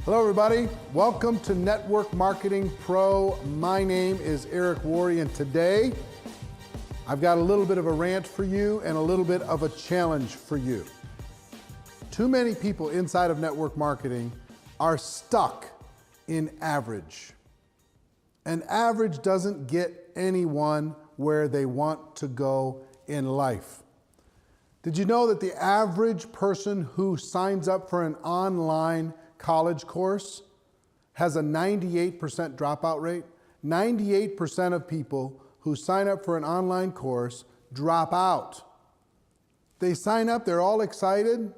Hello everybody, welcome to Network Marketing Pro. My name is Eric Worre, and today I've got a little bit of a rant for you and a little bit of a challenge for you. Too many people inside of network marketing are stuck in average. And average doesn't get anyone where they want to go in life. Did you know that the average person who signs up for an online college course has a 98% dropout rate? 98% of people who sign up for an online course drop out. They sign up, they're all excited,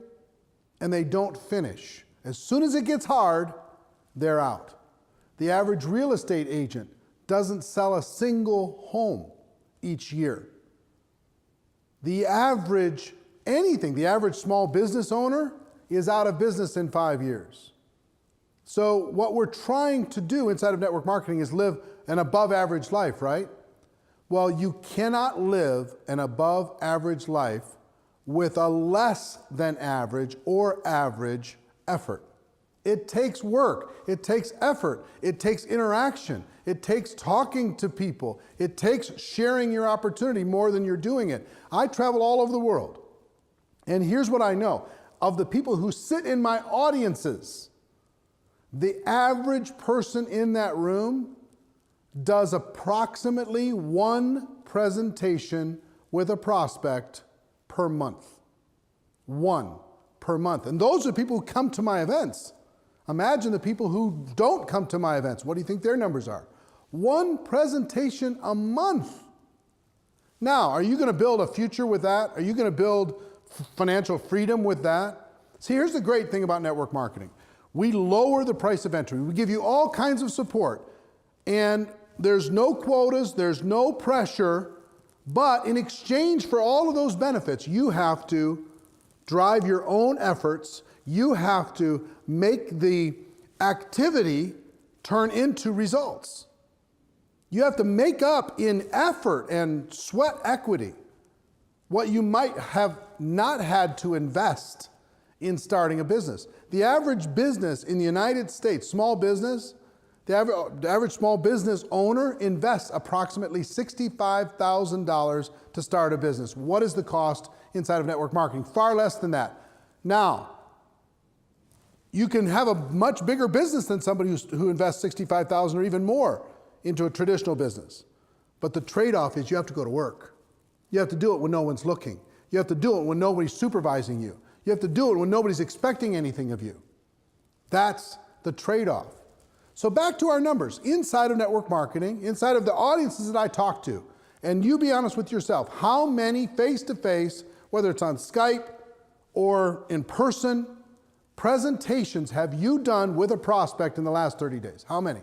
and they don't finish. As soon as it gets hard, they're out. The average real estate agent doesn't sell a single home each year. The average small business owner is out of business in 5 years. So what we're trying to do inside of network marketing is live an above average life, right? Well, you cannot live an above average life with a less than average or average effort. It takes work, it takes effort, it takes interaction, it takes talking to people, it takes sharing your opportunity more than you're doing it. I travel all over the world, and here's what I know. Of the people who sit in my audiences, the average person in that room does approximately one presentation with a prospect per month. One per month. And those are people who come to my events. Imagine the people who don't come to my events. What do you think their numbers are? One presentation a month. Now, are you going to build a future with that? Are you going to build financial freedom with that? See, here's the great thing about network marketing. We lower the price of entry. We give you all kinds of support, and there's no quotas, there's no pressure, but in exchange for all of those benefits, you have to drive your own efforts. You have to make the activity turn into results. You have to make up in effort and sweat equity what you might have not had to invest in starting a business. The average business in the United States, small business, the average small business owner invests approximately $65,000 to start a business. What is the cost inside of network marketing? Far less than that. Now, you can have a much bigger business than somebody who invests $65,000 or even more into a traditional business. But the trade-off is you have to go to work. You have to do it when no one's looking. You have to do it when nobody's supervising you. You have to do it when nobody's expecting anything of you. That's the trade-off. So back to our numbers. Inside of network marketing, inside of the audiences that I talk to, and you be honest with yourself, how many face-to-face, whether it's on Skype or in person, presentations have you done with a prospect in the last 30 days? How many?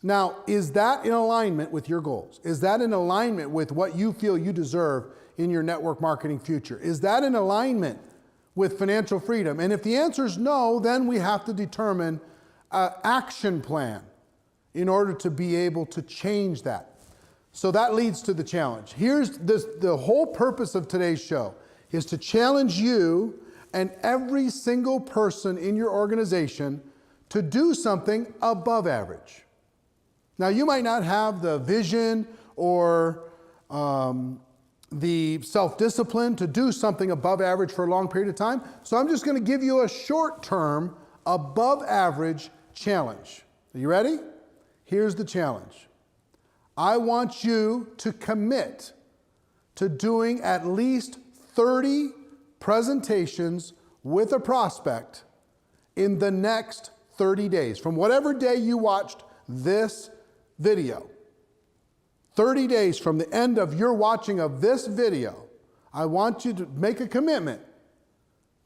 Now, is that in alignment with your goals? Is that in alignment with what you feel you deserve in your network marketing future? Is that in alignment with financial freedom? And if the answer is no, then we have to determine an action plan in order to be able to change that. So that leads to the challenge. Here's the whole purpose of today's show is to challenge you and every single person in your organization to do something above average. Now, you might not have the vision or the self-discipline to do something above average for a long period of time. So I'm just going to give you a short-term, above average challenge. Are you ready? Here's the challenge. I want you to commit to doing at least 30 presentations with a prospect in the next 30 days. From whatever day you watched this video. 30 days from the end of your watching of this video, I want you to make a commitment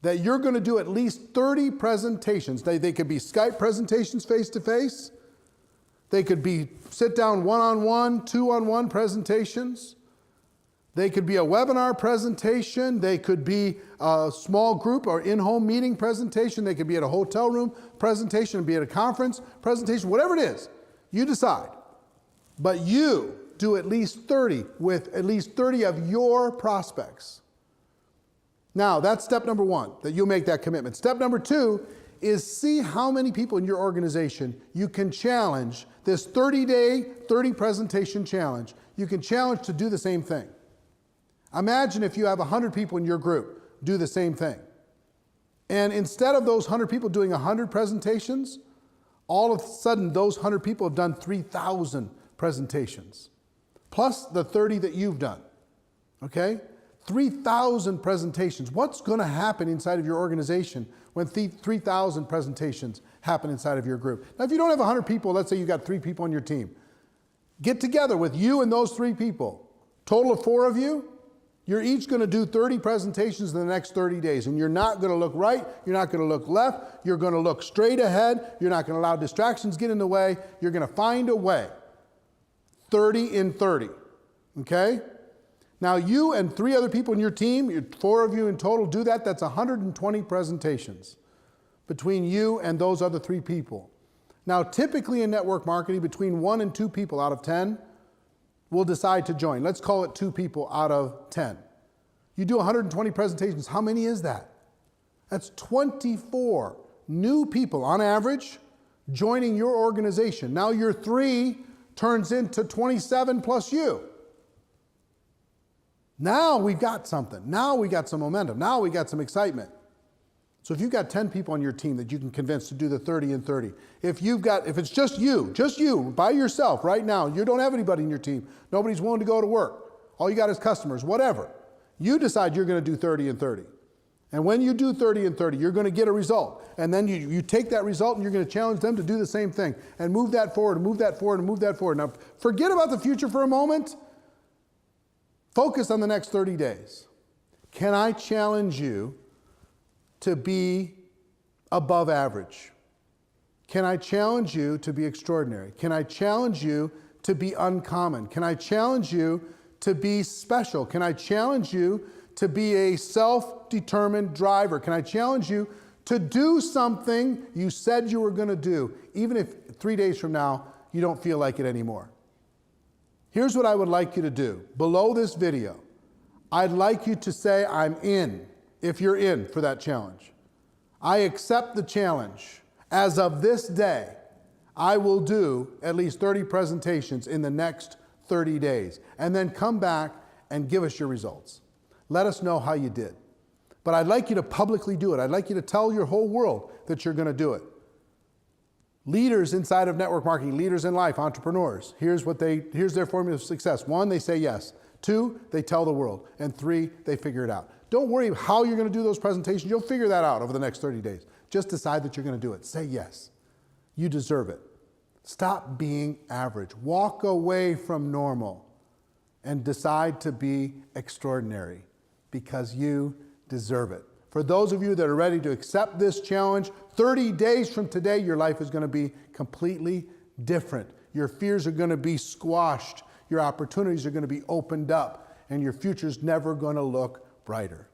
that you're going to do at least 30 presentations. They could be Skype presentations face-to-face. They could be sit-down one-on-one, two-on-one presentations. They could be a webinar presentation. They could be a small group or in-home meeting presentation. They could be at a hotel room presentation, be at a conference presentation, whatever it is, you decide. But you do at least 30 with at least 30 of your prospects. Now, that's step number one, that you make that commitment. Step number two is see how many people in your organization you can challenge this 30-day, 30 presentation challenge. You can challenge to do the same thing. Imagine if you have 100 people in your group do the same thing. And instead of those 100 people doing 100 presentations, all of a sudden those 100 people have done 3,000 presentations, plus the 30 that you've done, okay? 3,000 presentations. What's going to happen inside of your organization when 3,000 presentations happen inside of your group? Now, if you don't have 100 people, let's say you've got 3 people on your team, get together with you and those 3 people. Total of 4 of you, you're each going to do 30 presentations in the next 30 days. And you're not going to look right. You're not going to look left. You're going to look straight ahead. You're not going to allow distractions get in the way. You're going to find a way. 30 in 30. Okay? Now you and 3 other people in your team, 4 of you in total, do that. That's 120 presentations between you and those other 3 people. Now typically in network marketing, between 1 and 2 people out of 10 will decide to join. Let's call it 2 people out of 10. You do 120 presentations. How many is that? That's 24 new people on average joining your organization. Now your 3 turns into 27 plus you. Now we've got something. Now we got some momentum. Now we got some excitement. So if you've got 10 people on your team that you can convince to do the 30 and 30, if it's just you by yourself right now, you don't have anybody in your team, nobody's willing to go to work, all you got is customers, whatever, you decide you're going to do 30 and 30. And when you do 30 and 30, you're going to get a result. And then you take that result and you're going to challenge them to do the same thing and move that forward and move that forward and move that forward. Now, forget about the future for a moment. Focus on the next 30 days. Can I challenge you to be above average? Can I challenge you to be extraordinary? Can I challenge you to be uncommon? Can I challenge you to be special? Can I challenge you to be a self-determined driver? Can I challenge you to do something you said you were going to do, even if 3 days from now you don't feel like it anymore? Here's what I would like you to do. Below this video, I'd like you to say, I'm in, if you're in for that challenge. I accept the challenge. As of this day, I will do at least 30 presentations in the next 30 days. And then come back and give us your results. Let us know how you did. But I'd like you to publicly do it. I'd like you to tell your whole world that you're going to do it. Leaders inside of network marketing, leaders in life, entrepreneurs, here's their formula of success. 1, they say yes. 2, they tell the world. And 3, they figure it out. Don't worry how you're going to do those presentations. You'll figure that out over the next 30 days. Just decide that you're going to do it. Say yes. You deserve it. Stop being average. Walk away from normal and decide to be extraordinary because you deserve it. For those of you that are ready to accept this challenge, 30 days from today, your life is going to be completely different. Your fears are going to be squashed. Your opportunities are going to be opened up, and your future's never going to look brighter.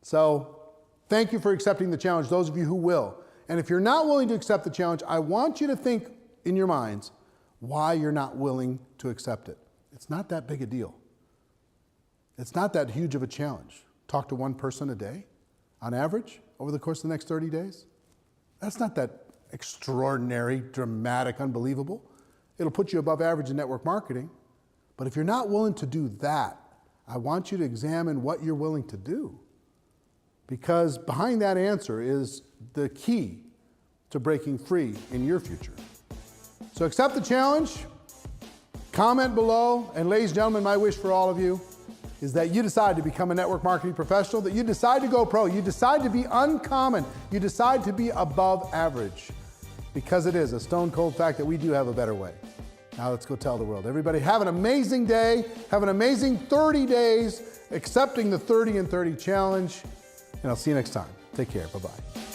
So, thank you for accepting the challenge, those of you who will. And if you're not willing to accept the challenge, I want you to think in your minds why you're not willing to accept it. It's not that big a deal. It's not that huge of a challenge. Talk to 1 person a day, on average, over the course of the next 30 days. That's not that extraordinary, dramatic, unbelievable. It'll put you above average in network marketing. But if you're not willing to do that, I want you to examine what you're willing to do. Because behind that answer is the key to breaking free in your future. So accept the challenge, comment below, and ladies and gentlemen, my wish for all of you is that you decide to become a network marketing professional, that you decide to go pro, you decide to be uncommon, you decide to be above average, because it is a stone cold fact that we do have a better way. Now let's go tell the world. Everybody have an amazing day, have an amazing 30 days, accepting the 30 and 30 challenge, and I'll see you next time. Take care, bye-bye.